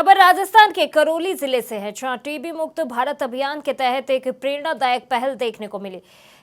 खबर राजस्थान के करौली जिले से है, जहां टीबी मुक्त भारत अभियान के तहत एक प्रेरणादायक पहल देखने को मिली।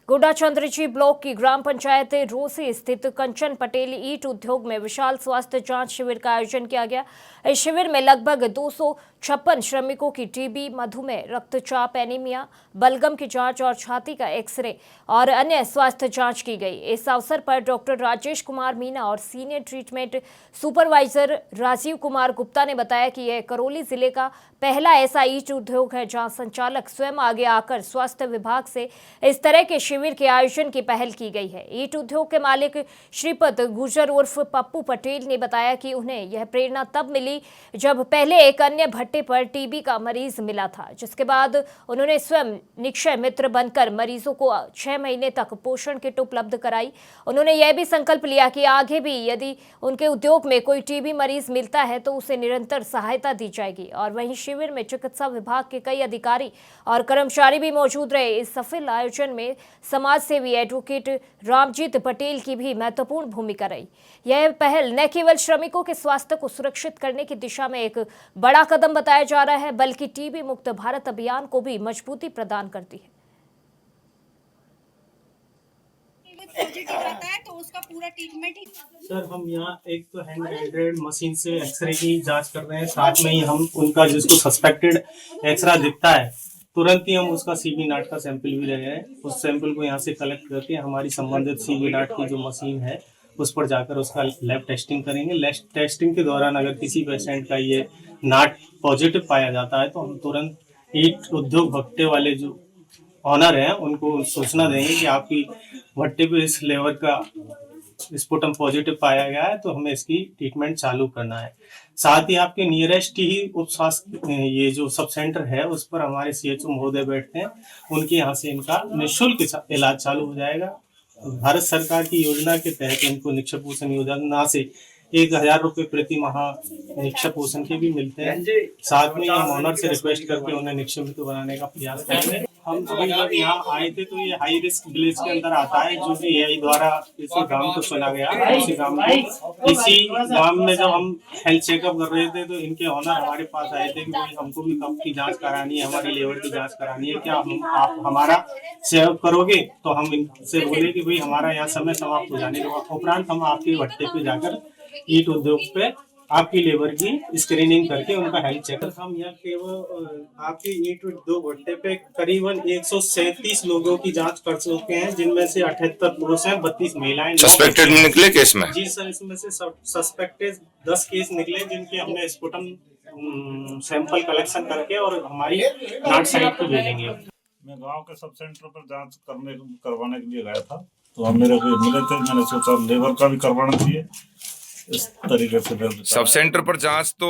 गोडा चंद्रजी ब्लॉक की ग्राम पंचायत रोसी स्थित कंचन पटेल ईट उद्योग में विशाल स्वास्थ्य जांच शिविर का आयोजन किया गया। इस शिविर में लगभग 256 श्रमिकों की टीबी, मधुमेह, रक्तचाप, एनीमिया, बलगम की जांच और छाती का एक्सरे और अन्य स्वास्थ्य जांच की गई। इस अवसर पर डॉक्टर राजेश कुमार मीना और senior treatment supervisor Rajeev Kumar Gupta ने बताया कि यह करौली जिले का पहला ऐसा ईट उद्योग है जहां संचालक स्वयं आगे आकर स्वास्थ्य विभाग से इस तरह के शिविर के आयोजन की पहल की गई है। ईट उद्योग के मालिक श्रीपद गुजर उर्फ पप्पू पटेल ने बताया कि उन्हें यह प्रेरणा तब मिली जब पहले एक अन्य भट्टे पर टीबी का मरीज मिला था, जिसके बाद उन्होंने स्वयं निक्षय मित्र बनकर मरीजों को 6 महीने तक पोषण किट उपलब्ध कराई। उन्होंने यह भी संकल्प लिया कि आगे भी यदि उनके उद्योग में कोई टीबी मरीज मिलता है तो उसे निरंतर सहायता दी जाएगी। और वहीं शिविर में चिकित्सा विभाग के कई अधिकारी और कर्मचारी भी मौजूद रहे। इस सफल आयोजन में समाज सेवी एडवोकेट रामजीत पटेल की भी महत्वपूर्ण भूमिका रही। यह पहल न केवल श्रमिकों के स्वास्थ्य को सुरक्षित करने की दिशा में एक बड़ा कदम बताया जा रहा है, बल्कि टीबी मुक्त भारत अभियान को भी मजबूती प्रदान करती है। पॉजिटिव आता है तो उसका पूरा ट्रीटमेंट ही। सर, हम यहाँ एक तो हैंड हेल्डेड मशीन से एक्सरे की जांच कर रहे हैं, साथ में ही हम उनका जिसको सस्पेक्टेड एक्सरे दिखता है तुरंत ही हम उसका सीबी नाट का सैंपल भी ले रहे हैं। उस सैंपल को यहाँ से कलेक्ट करके हमारी संबंधित सीबी नाट की जो मशीन है उस पर जाकर उसका लैब टेस्टिंग करेंगे। लैब टेस्टिंग के दौरान अगर किसी पेशेंट का ये नाट पॉजिटिव पाया जाता है तो हम तुरंत ईट उद्योग भट्टे वाले जो ऑनर हैं उनको सूचना देंगे कि आपकी भट्टे पे इस लेवल का स्पुटम पॉजिटिव पाया गया है, तो हमें इसकी ट्रीटमेंट चालू करना है। साथ ही आपके नियरेस्ट ही उप स्वास्थ्य ये जो सब सेंटर है उस पर हमारे सीएचओ महोदय बैठते हैं, उनके यहाँ से इनका निःशुल्क इलाज चालू हो जाएगा। भारत सरकार की योजना के तहत इनको निक्षय पोषण योजना से 1000 रुपये प्रति माह निक्षय पोषण के भी मिलते हैं। साथ में हम ऑनर से रिक्वेस्ट करके उन्हें निक्षय मित्र बनाने का प्रयास करेंगे। हम अभी जब यहाँ आए थे तो ये हाई रिस्क विलेज के अंदर आता है, जो कि एआई द्वारा इसी गांव को चुना गया। इसी गांव में जब हम हेल्थ चेकअप कर रहे थे तो इनके ऑनर हमारे पास आए थे कि भाई हमको भी कफ की जांच करानी है, हमारी लेवर की जांच करानी है, क्या आप हमारा सेवा करोगे? तो हम इनसे बोले कि भाई हमारा यहाँ समय समाप्त हो जाने के उपरांत हम आपके भट्टे पे जाकर ईट उद्योग पे आपकी लेबर की स्क्रीनिंग करके उनका हेल्थ चेकअप। हम यहाँ केवल आपके ईट उद्योग भट्टे पे करीबन 137 लोगों की जांच कर चुके हैं, जिनमें से 78 पुरुष हैं, 32 महिलाएं। सस्पेक्टेड निकले केस में? जी सर, इसमें से सस्पेक्टेड 10 केस निकले, जिनके हमने स्पुटम सैंपल कलेक्शन करके और हमारी नाट साइट को भेजेंगे। मैं गांव के सब सेंटर पर जांच करवाने के लिए गया था, तो हम मेरे को मिले थे। मैंने सोचा लेबर का भी करवाना चाहिए। इस तरीके से सब सेंटर पर जांच तो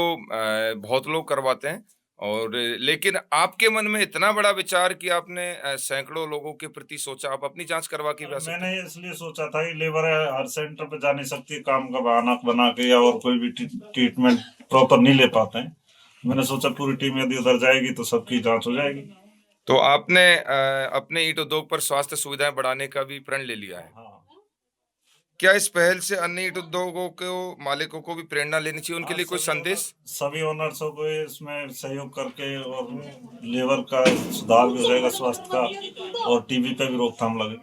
बहुत लोग करवाते हैं, और लेकिन आपके मन में इतना बड़ा विचार कि आपने सैकड़ों लोगों के प्रति सोचा, आप अपनी जांच करवा के? मैंने इसलिए सोचा था कि लेबर हर सेंटर पर जा नहीं सकती, काम का बहाना बना के, या और कोई भी ट्रीटमेंट प्रॉपर नहीं ले पाते हैं। मैंने सोचा पूरी टीम यदि उधर जाएगी तो सबकी जांच हो जाएगी। तो आपने अपने ईट उद्योग पर स्वास्थ्य सुविधाएं बढ़ाने का भी प्रण ले लिया है? हाँ। क्या इस पहल से अन्य ईट उद्योगों को मालिकों को भी प्रेरणा लेनी चाहिए? उनके लिए कोई संदेश? सभी ओनर्सों को इसमें सहयोग करके और लेबर का सुधार भी हो जाएगा स्वास्थ्य का, और टीबी पे भी रोकथाम लगे।